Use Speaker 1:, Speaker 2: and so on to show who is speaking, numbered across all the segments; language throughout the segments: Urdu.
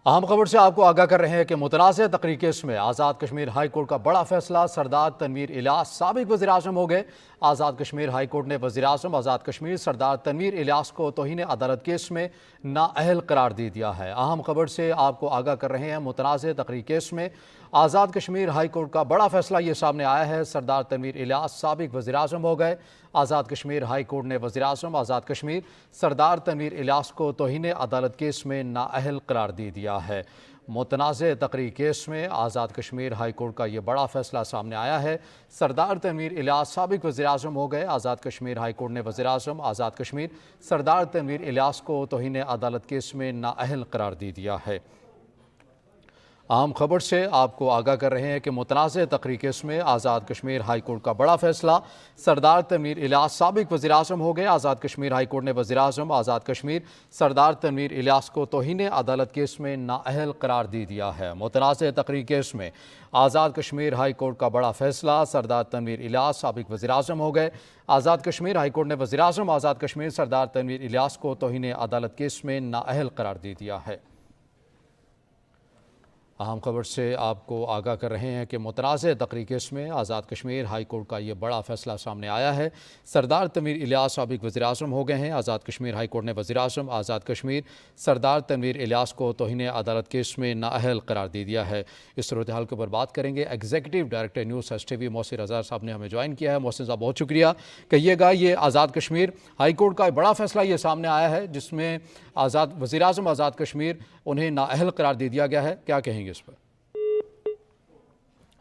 Speaker 1: اہم خبر سے آپ کو آگاہ کر رہے ہیں کہ متنازع تقریر کیس میں آزاد کشمیر ہائی کورٹ کا بڑا فیصلہ، سردار تنویر الیاس سابق وزیر اعظم ہو گئے۔ آزاد کشمیر ہائی کورٹ نے وزیر اعظم آزاد کشمیر سردار تنویر الیاس کو توہین عدالت کیس میں نااہل قرار دے دیا ہے۔ اہم خبر سے آپ کو آگاہ کر رہے ہیں متنازع تقریر کیس میں آزاد کشمیر ہائی کورٹ کا بڑا فیصلہ یہ سامنے آیا ہے۔ سردار تنویر الیاس سابق وزیر اعظم ہو گئے۔ آزاد کشمیر ہائی کورٹ نے وزیر اعظم آزاد کشمیر سردار تنویر الیاس کو توہین عدالت کیس میں نااہل قرار دے دیا ہے۔ متنازع تقریر کیس میں آزاد کشمیر ہائی کورٹ کا یہ بڑا فیصلہ سامنے آیا ہے۔ سردار تنویر الیاس سابق وزیر اعظم ہو گئے۔ آزاد کشمیر ہائی کورٹ نے وزیر اعظم آزاد کشمیر سردار تنویر الیاس کو توہین عدالت کیس میں نااہل قرار دے دیا ہے۔ اہم خبر سے آپ کو آگاہ کر رہے ہیں کہ متنازع تقریر کیس میں آزاد کشمیر ہائی کورٹ کا بڑا فیصلہ، سردار تنویر الیاس سابق وزیر اعظم ہو گئے۔ آزاد کشمیر ہائی کورٹ نے وزیر اعظم آزاد کشمیر سردار تنویر الیاس کو توہین عدالت کیس میں نااہل قرار دے دیا ہے۔ متنازع تقریر کیس میں آزاد کشمیر ہائی کورٹ کا بڑا فیصلہ، سردار تنویر الیاس سابق وزیر اعظم ہو گئے۔ آزاد کشمیر ہائی کورٹ نے وزیر اعظم آزاد کشمیر سردار تنویر الیاس کو توہین عدالت کیس میں نااہل قرار دے دیا ہے۔ اہم خبر سے آپ کو آگاہ کر رہے ہیں کہ متنازع تقریر کیس میں آزاد کشمیر ہائی کورٹ کا یہ بڑا فیصلہ سامنے آیا ہے۔ سردار تنویر الیاس سابق وزیر اعظم ہو گئے ہیں۔ آزاد کشمیر ہائی کورٹ نے وزیر اعظم آزاد کشمیر سردار تنویر الیاس کو توہین عدالت کیس میں نااہل قرار دے دیا ہے۔ اس صورتحال کے اوپر بات کریں گے، executive director news S T V Mohsin Raza sahab نے ہمیں جوائن کیا ہے۔ محسن صاحب بہت شکریہ۔ کہیے گا، یہ آزاد کشمیر ہائی کورٹ کا بڑا فیصلہ یہ سامنے آیا ہے جس میں وزیر اعظم آزاد کشمیر انہیں نااہل قرار دے دیا گیا ہے، کیا کہیں گے اس پر؟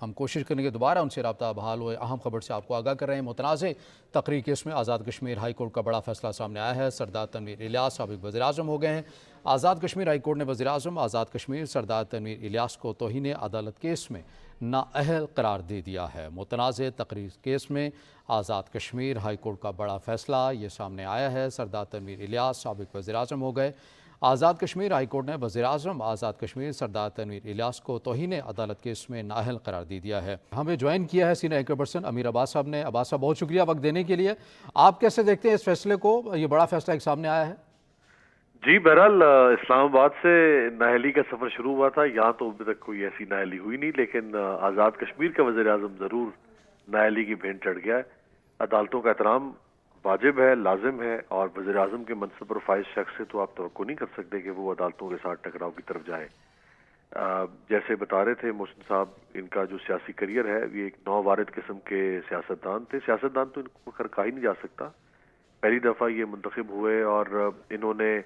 Speaker 1: ہم کوشش کریں گے دوبارہ ان سے رابطہ بحال ہوئے۔ اہم خبر سے آپ کو آگاہ کر رہے ہیں متنازع تقریر کیس میں آزاد کشمیر ہائی کورٹ کا بڑا فیصلہ سامنے آیا ہے۔ سردار تنویر الیاس سابق وزیر اعظم ہو گئے ہیں۔ آزاد کشمیر ہائی کورٹ نے وزیر اعظم آزاد کشمیر سردار تنویر الیاس کو توہین عدالت کیس میں نااہل قرار دے دیا ہے۔ متنازع تقریر کیس میں آزاد کشمیر ہائی کورٹ کا بڑا فیصلہ یہ سامنے آیا ہے۔ سردار تنویر الیاس سابق وزیر اعظم ہو گئے۔ آزاد کشمیر ہائی کورٹ نے وزیر اعظم آزاد کشمیر سردار تنویر الیاس کو توہین عدالت کیس میں نااہل قرار دے دیا ہے۔ ہمیں جوائن کیا ہے سینئر اینکر پرسن امیر عباس صاحب نے۔ عباس صاحب بہت شکریہ وقت دینے کے لیے۔ آپ کیسے دیکھتے ہیں اس فیصلے کو؟ یہ بڑا فیصلہ ایک سامنے آیا ہے۔
Speaker 2: جی بہرحال اسلام آباد سے نااہلی کا سفر شروع ہوا تھا، یہاں تو ابھی تک کوئی ایسی نااہلی ہوئی نہیں، لیکن آزاد کشمیر کا وزیر اعظم ضرور نااہلی کی بھینٹ چڑھ گیا ہے۔ عدالتوں کا احترام واجب ہے، لازم ہے، اور وزیر اعظم کے منصب پر فائز شخص سے تو آپ توقع نہیں کر سکتے کہ وہ عدالتوں کے ساتھ ٹکراؤ کی طرف جائے۔ جیسے بتا رہے تھے محسن صاحب، ان کا جو سیاسی کریئر ہے یہ ایک نووارد قسم کے سیاستدان تھے۔ سیاستدان تو ان کو کہا ہی نہیں جا سکتا، پہلی دفعہ یہ منتخب ہوئے اور انہوں نے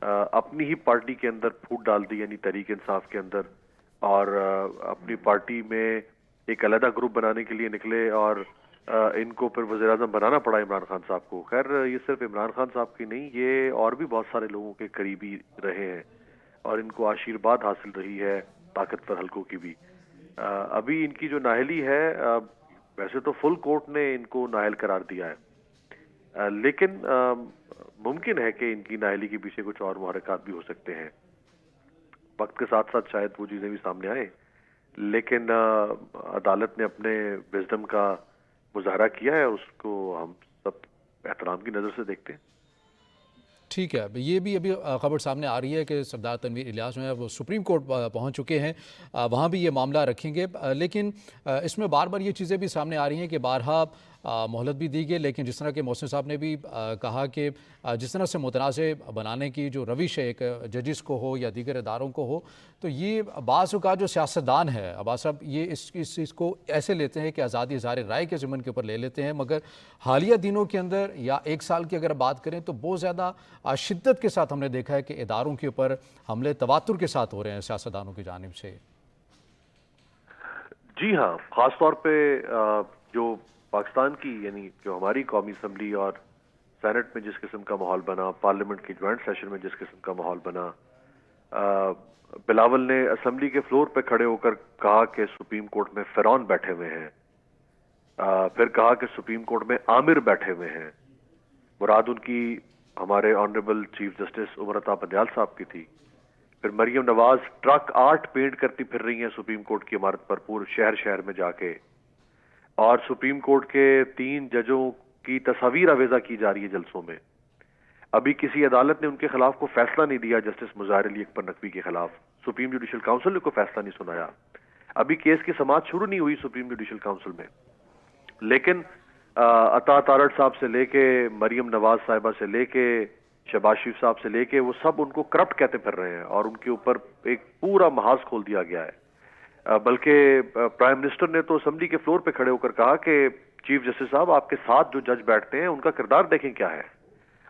Speaker 2: اپنی ہی پارٹی کے اندر پھوٹ ڈال دی، یعنی تحریک انصاف کے اندر، اور اپنی پارٹی میں ایک علیحدہ گروپ بنانے کے لیے نکلے، اور ان کو پھر وزیر اعظم بنانا پڑا عمران خان صاحب کو۔ خیر یہ صرف عمران خان صاحب کی نہیں، یہ اور بھی بہت سارے لوگوں کے قریبی رہے ہیں اور ان کو آشیرواد حاصل رہی ہے طاقتور حلقوں کی بھی۔ ابھی ان کی جو نااہلی ہے، ویسے تو فل کورٹ نے ان کو نااہل قرار دیا ہے، لیکن ممکن ہے کہ ان کی نااہلی کے پیچھے کچھ اور محرکات بھی ہو سکتے ہیں۔ وقت کے ساتھ ساتھ شاید وہ چیزیں بھی سامنے آئیں، لیکن عدالت نے اپنے وزڈم کا مظاہرہ کیا ہے اور اس کو ہم سب احترام کی نظر سے دیکھتے ہیں۔
Speaker 1: ٹھیک ہے، یہ بھی ابھی خبر سامنے آ رہی ہے کہ سردار تنویر الیاس جو ہے وہ سپریم کورٹ پہنچ چکے ہیں، وہاں بھی یہ معاملہ رکھیں گے، لیکن اس میں بار بار یہ چیزیں بھی سامنے آ رہی ہیں کہ بارہا مہلت بھی دی گئی، لیکن جس طرح کہ محسن صاحب نے بھی کہا کہ جس طرح سے متنازع بنانے کی جو روش ہے ایک ججز کو ہو یا دیگر اداروں کو ہو، تو یہ بعض اوقات جو سیاستدان ہے عباس صاحب یہ اس چیز کو ایسے لیتے ہیں کہ آزادی اظہار رائے کے ضمن کے اوپر لے لیتے ہیں، مگر حالیہ دنوں کے اندر یا ایک سال کی اگر بات کریں تو بہت زیادہ شدت کے ساتھ ہم نے دیکھا ہے کہ اداروں کے اوپر حملے تواتر کے ساتھ ہو رہے ہیں سیاستدانوں کی جانب سے۔
Speaker 2: جی ہاں، خاص طور پہ جو پاکستان کی، یعنی جو ہماری قومی اسمبلی اور سینٹ میں جس قسم کا ماحول بنا، پارلیمنٹ کی جوائنٹ سیشن میں جس قسم کا ماحول بنا، بلاول نے اسمبلی کے فلور پہ کھڑے ہو کر کہا کہ سپریم کورٹ میں فرعون بیٹھے ہوئے ہیں، پھر کہا کہ سپریم کورٹ میں عامر بیٹھے ہوئے ہیں، مراد ان کی ہمارے آنریبل چیف جسٹس عمرتا بندیال صاحب کی تھی۔ پھر Maryam Nawaz truck art pant کرتی پھر رہی ہیں سپریم کورٹ کی عمارت پر پورے شہر میں جا کے، اور سپریم کورٹ کے 3 ججوں کی تصاویر آویزہ کی جا رہی ہے جلسوں میں۔ ابھی کسی عدالت نے ان کے خلاف کوئی فیصلہ نہیں دیا جسٹس مظاہر علی اکبر نقوی کے خلاف. سپریم جوڈیشل کاؤنسل نے کوئی فیصلہ نہیں سنایا. ابھی کیس کی سماعت شروع نہیں ہوئی سپریم جوڈیشل کاؤنسل میں. لیکن عطا تارڑ صاحب سے لے کے مریم نواز صاحبہ سے لے کے شہباز شریف صاحب سے لے کے وہ سب ان کو کرپٹ کہتے پھر رہے ہیں اور ان کے اوپر ایک پورا محاذ کھول دیا گیا ہے. بلکہ پرائم منسٹر نے تو اسمبلی کے فلور پہ کھڑے ہو کر کہا کہ چیف جسٹس صاحب آپ کے ساتھ جو جج بیٹھتے ہیں ان کا کردار دیکھیں کیا ہے,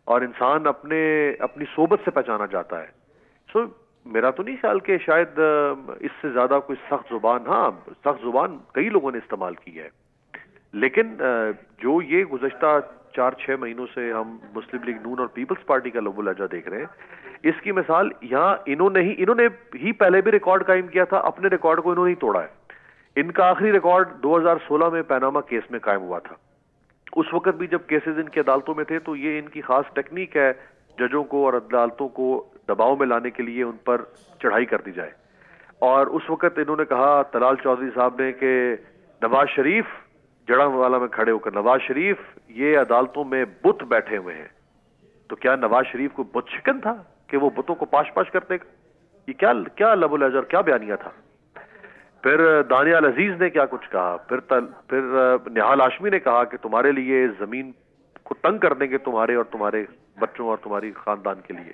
Speaker 2: اور انسان اپنی صحبت سے پہچانا جاتا ہے. سو میرا تو نہیں خیال کہ شاید اس سے زیادہ کوئی سخت زبان, ہاں سخت زبان کئی لوگوں نے استعمال کی ہے, لیکن جو یہ گزشتہ 4-6 مہینوں سے ہم مسلم لیگ نون اور پیپلز پارٹی کا لب و لہجہ دیکھ رہے ہیں, اس کی مثال یہاں انہوں نے ہی پہلے بھی ریکارڈ قائم کیا تھا, اپنے ریکارڈ کو انہوں نے ہی توڑا ہے. ان کا آخری ریکارڈ 2016 میں پیناما کیس میں قائم ہوا تھا. اس وقت بھی جب کیسز ان کی عدالتوں میں تھے تو یہ ان کی خاص ٹیکنیک ہے ججوں کو اور عدالتوں کو دباؤ میں لانے کے لیے ان پر چڑھائی کر دی جائے. اور اس وقت انہوں نے کہا طلال چودھری صاحب نے کہ نواز شریف جڑا والا میں کھڑے ہو کر, نواز شریف یہ عدالتوں میں بت بیٹھے ہوئے ہیں. تو کیا نواز شریف کو بت شکن تھا کہ وہ بتوں کو پاش پاش کرتے؟ یہ کیا لب و لہجہ کیا بیانیہ تھا. پھر دانیال عزیز نے کیا کچھ کہا, پھر نہال ہاشمی نے کہا کہ تمہارے لیے زمین کو تنگ کر دیں گے تمہارے اور تمہارے بچوں اور تمہاری خاندان کے لیے.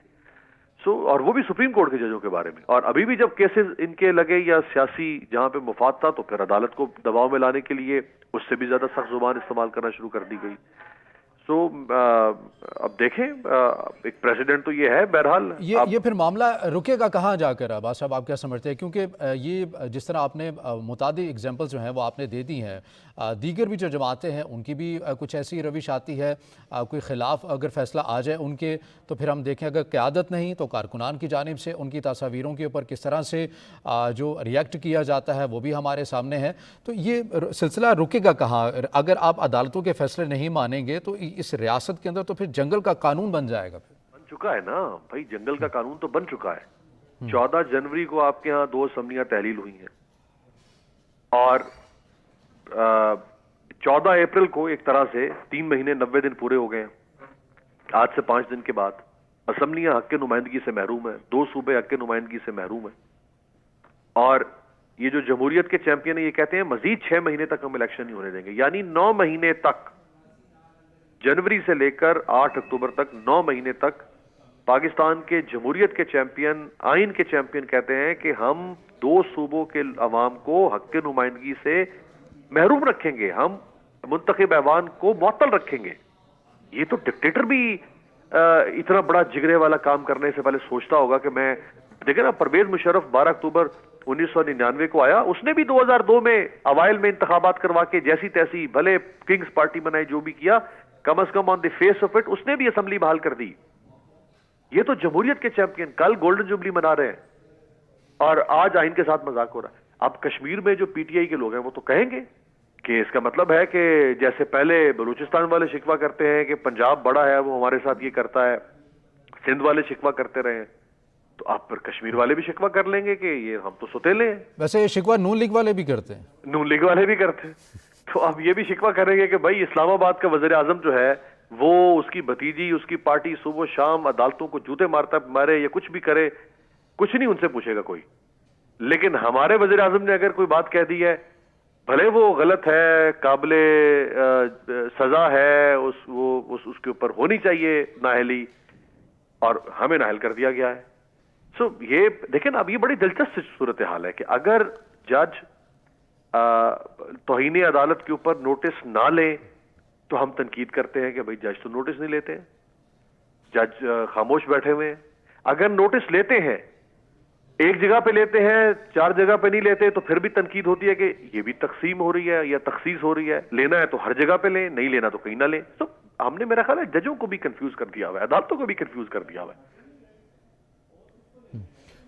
Speaker 2: اور وہ بھی سپریم کورٹ کے ججوں کے بارے میں. اور ابھی بھی جب کیسز ان کے لگے یا سیاسی جہاں پہ مفاد تھا تو پھر عدالت کو دباؤ میں لانے کے لیے اس سے بھی زیادہ سخت زبان استعمال کرنا شروع کر دی گئی. سو اب دیکھیں, ایک پریزیڈنٹ تو یہ ہے. بہرحال
Speaker 1: یہ پھر معاملہ رکے گا کہاں جا کر؟ عباس صاحب آپ کیا سمجھتے ہیں؟ کیونکہ یہ جس طرح آپ نے متعدد ایگزامپل جو ہیں وہ آپ نے دے دی ہیں, دیگر بھی جو جماعتیں ہیں ان کی بھی کچھ ایسی روش آتی ہے, کوئی خلاف اگر فیصلہ آ جائے ان کے تو پھر ہم دیکھیں اگر قیادت نہیں تو کارکنان کی جانب سے ان کی تصاویروں کے اوپر کس طرح سے جو ریئیکٹ کیا جاتا ہے وہ بھی ہمارے سامنے ہے. تو یہ سلسلہ رکے گا کہاں؟ اگر آپ عدالتوں کے فیصلے نہیں مانیں گے تو اس ریاست کے اندر تو پھر جنگل کا قانون بن جائے گا.
Speaker 2: بن چکا ہے نا بھائی, جنگل کا قانون تو بن چکا ہے. 14 جنوری کو آپ کے ہاں 2 اسمبلیاں تحلیل ہوئی ہیں اور 14 اپریل کو ایک طرح سے 3 مہینے 90 دن پورے ہو گئے ہیں. آج سے 5 دن کے بعد اسمبلیاں حق نمائندگی سے محروم ہیں, 2 صوبے حق نمائندگی سے محروم ہیں. اور یہ جو جمہوریت کے چیمپئن یہ کہتے ہیں مزید 6 مہینے تک ہم الیکشن نہیں ہونے دیں گے, یعنی 9 مہینے تک, جنوری سے لے کر 8 اکتوبر تک 9 مہینے تک پاکستان کے جمہوریت کے چیمپئن, آئین کے چیمپئن کہتے ہیں کہ ہم 2 صوبوں کے عوام کو حق نمائندگی سے محروم رکھیں گے, ہم منتخب ایوان کو معطل رکھیں گے. یہ تو ڈکٹیٹر بھی اتنا بڑا جگرے والا کام کرنے سے پہلے سوچتا ہوگا کہ میں دیکھیں نا, پرویز مشرف 12 اکتوبر 1999 کو آیا, اس نے بھی 2002 میں اوائل میں انتخابات کروا کے جیسی تیسی بھلے کنگز پارٹی بنائی, جو بھی کیا, کم از کم آن دی فیس آف اٹ اس نے بھی اسمبلی بحال کر دی. یہ تو جمہوریت کے چیمپئن کل گولڈن جوبلی منا رہے ہیں اور آج آئین کے ساتھ مذاق ہو رہا ہے. اب کشمیر میں جو پی ٹی آئی کے لوگ ہیں وہ تو کہیں گے کہ اس کا مطلب ہے کہ جیسے پہلے بلوچستان والے شکوہ کرتے ہیں کہ پنجاب بڑا ہے وہ ہمارے ساتھ یہ کرتا ہے, سندھ والے شکوہ کرتے رہے ہیں, تو آپ پھر کشمیر والے بھی شکوہ کر لیں گے کہ یہ ہم تو ستیلے ہیں.
Speaker 1: ویسے یہ شکوہ نون لیگ والے بھی کرتے ہیں,
Speaker 2: نون لیگ والے بھی کرتے ہیں. تو اب یہ بھی شکوہ کریں گے کہ بھائی اسلام آباد کا وزیر اعظم جو ہے وہ اس کی بھتیجی, اس کی پارٹی صبح شام عدالتوں کو جوتے مارے یا کچھ بھی کرے, کچھ نہیں ان سے پوچھے گا کوئی. لیکن ہمارے وزیر اعظم نے اگر کوئی بات کہہ دی ہے, بھلے وہ غلط ہے, قابل سزا ہے, اس کے اوپر ہونی چاہیے نااہلی, اور ہمیں نااہل کر دیا گیا ہے. سو یہ دیکھیں نا, اب یہ بڑی دلچسپ صورتحال ہے کہ اگر جج توہین عدالت کے اوپر نوٹس نہ لیں تو ہم تنقید کرتے ہیں کہ بھائی جج تو نوٹس نہیں لیتے ہیں, جج خاموش بیٹھے ہوئے ہیں. اگر نوٹس لیتے ہیں, ایک جگہ پہ لیتے ہیں, 4 جگہ پہ نہیں لیتے, تو پھر بھی تنقید ہوتی ہے کہ یہ بھی تقسیم ہو رہی ہے یا تخصیص ہو رہی ہے. لینا ہے تو ہر جگہ پہ لیں, نہیں لینا تو کہیں نہ لیں. تو ہم نے میرا خیال ہے ججوں کو بھی کنفیوز کر دیا ہوا ہے, عدالتوں کو بھی کنفیوز کر دیا ہوا ہے.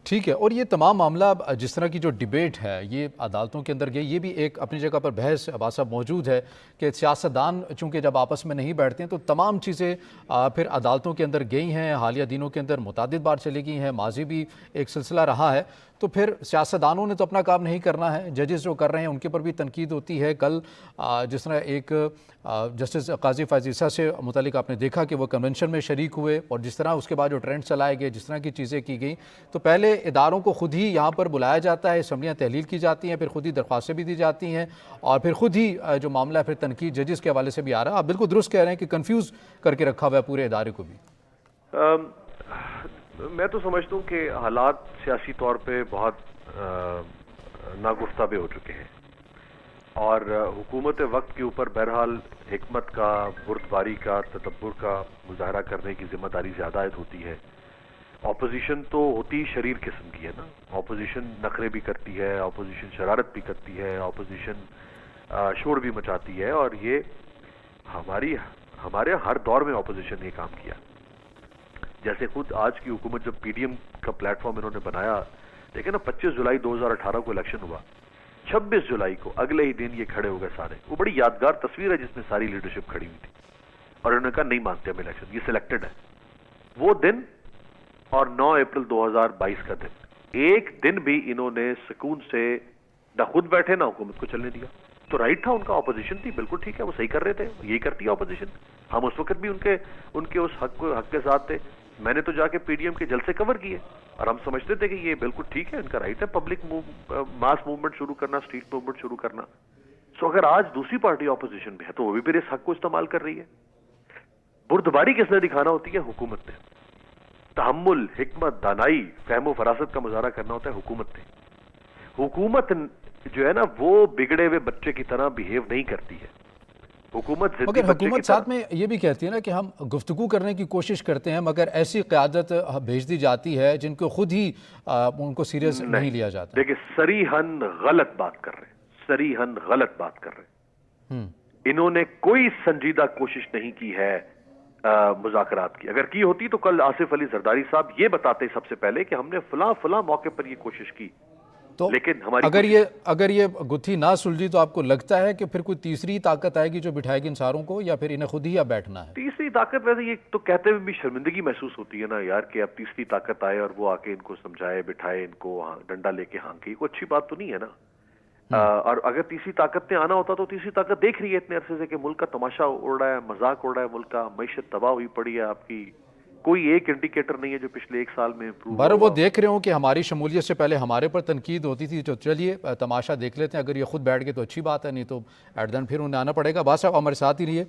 Speaker 1: ٹھیک ہے، اور یہ تمام معاملہ جس طرح کی جو ڈیبیٹ ہے یہ عدالتوں کے اندر گئی، یہ بھی ایک اپنی جگہ پر بحث عباس صاحب موجود ہے کہ سیاستدان چونکہ جب آپس میں نہیں بیٹھتے ہیں تو تمام چیزیں پھر عدالتوں کے اندر گئی ہیں، حالیہ دنوں کے اندر متعدد بار چلی گئی ہیں، ماضی بھی ایک سلسلہ رہا ہے، تو پھر سیاستدانوں نے تو اپنا کام نہیں کرنا ہے، ججز جو کر رہے ہیں ان کے پر بھی تنقید ہوتی ہے۔ کل جس طرح ایک جسٹس قاضی فائز عیسیٰ سے متعلق آپ نے دیکھا کہ وہ کنونشن میں شریک ہوئے، اور جس طرح اس کے بعد جو ٹرینڈ چلائے گئے، جس طرح کی چیزیں کی گئیں، تو پہلے اداروں کو خود ہی یہاں پر بلایا جاتا ہے، اسمبلیاں تحلیل کی جاتی ہیں، پھر خود ہی درخواستیں بھی دی جاتی ہیں، اور پھر خود ہی جو معاملہ ہے پھر تنقید ججز کے حوالے سے بھی آ رہا ہے۔ آپ بالکل درست کہہ رہے ہیں کہ کنفیوز کر کے رکھا ہوا ہے پورے ادارے کو بھی۔
Speaker 2: میں تو سمجھتا ہوں کہ حالات سیاسی طور پہ بہت ناگفتہ بے ہو چکے ہیں، اور حکومت وقت کے اوپر بہرحال حکمت کا، بردباری کا، تدبر کا مظاہرہ کرنے کی ذمہ داری زیادہ عائد ہوتی ہے۔ اپوزیشن تو ہوتی شریر قسم کی ہے نا، اپوزیشن نخرے بھی کرتی ہے، اپوزیشن شرارت بھی کرتی ہے، اپوزیشن شور بھی مچاتی ہے، اور یہ ہمارے ہر دور میں اپوزیشن نے یہ کام کیا۔ جیسے خود آج کی حکومت جب پی ڈی ایم کا پلیٹ فارم انہوں نے بنایا، دیکھیں نا 25 جولائی 2018 کو الیکشن ہوا، 26 جولائی کو اگلے ہی دن یہ کھڑے ہو گئے سارے۔ وہ بڑی یادگار تصویر ہے جس میں ساری لیڈرشپ کھڑی ہوئی تھی، اور انہوں نے کہا نہیں مانتے ہم الیکشن، یہ سلیکٹڈ ہے۔ وہ دن اور 9 اپریل 2022 کا دن، ایک دن بھی انہوں نے سکون سے نہ خود بیٹھے نہ حکومت کو چلنے دیا۔ تو رائٹ تھا ان کا، اپوزیشن تھی، بالکل ٹھیک ہے، وہ صحیح کر رہے تھے، یہی کرتی ہے اپوزیشن۔ ہم اس وقت بھی ان کے اس حق کے ساتھ تھے۔ میں نے تو جا کے پی ڈی ایم کے جلسے کور کیے، اور ہم سمجھتے تھے کہ یہ بالکل ٹھیک ہے، ان کا رائٹ ہے پبلک ماس موومنٹ شروع کرنا، اسٹریٹ موومنٹ شروع کرنا۔ سو اگر آج دوسری پارٹی اپوزیشن میں ہے تو وہ بھی پھر اس حق کو استعمال کر رہی ہے۔ بردباری کس نے دکھانا ہوتی ہے؟ حکومت نے۔ تحمل، حکمت، دانائی، فہم و فراست کا مظاہرہ کرنا ہوتا ہے حکومت نے۔ حکومت جو ہے نا وہ بگڑے ہوئے بچے کی طرح بیہیو نہیں کرتی ہے۔ حکومت ضدی
Speaker 1: مگر
Speaker 2: بچے کی
Speaker 1: حکومت
Speaker 2: طرح
Speaker 1: ساتھ میں یہ بھی کہتی ہے نا کہ ہم گفتگو کرنے کی کوشش کرتے ہیں، مگر ایسی قیادت بھیج دی جاتی ہے جن کو خود ہی ان کو سیریس نہیں لیا جاتا۔
Speaker 2: دیکھیں صریحاً غلط بات کر رہے ہیں، صریحاً غلط بات کر رہے ہیں۔ انہوں نے کوئی سنجیدہ کوشش نہیں کی ہے مذاکرات کی۔ اگر کی ہوتی تو کل آصف علی زرداری صاحب یہ بتاتے سب سے پہلے کہ ہم نے فلاں موقع پر یہ کوشش کی،
Speaker 1: تو
Speaker 2: لیکن ہماری
Speaker 1: اگر یہ گتھی نہ سلجھی تو آپ کو لگتا ہے کہ پھر کوئی تیسری طاقت آئے گی جو بٹھائے گی ان ساروں کو، یا پھر انہیں خود ہی اب بیٹھنا ہے؟
Speaker 2: تیسری طاقت، ویسے یہ تو کہتے ہوئے بھی شرمندگی محسوس ہوتی ہے نا یار کہ اب تیسری طاقت آئے اور وہ آ کے ان کو سمجھائے، بٹھائے، ان کو ڈنڈا لے کے ہانکے، کوئی اچھی بات تو نہیں ہے نا۔ اور اگر تیسری طاقت نے آنا ہوتا تو تیسری طاقت دیکھ رہی ہے اتنے عرصے سے کہ ملک کا تماشا اڑ رہا ہے، مذاق اڑ رہا ہے، ملک کا معیشت تباہ ہوئی پڑی ہے، آپ کی کوئی ایک انڈیکیٹر نہیں ہے جو پچھلے ایک سال میں امپروو
Speaker 1: بر وہ دیکھ رہے ہوں کہ ہماری شمولیت سے پہلے ہمارے پر تنقید ہوتی تھی، تو چلیے تماشا دیکھ لیتے ہیں، اگر یہ خود بیٹھ گئے تو اچھی بات ہے، نہیں تو ایٹ دین پھر انہیں آنا پڑے گا۔ بات صاحب ہمارے ساتھ ہی رہیے۔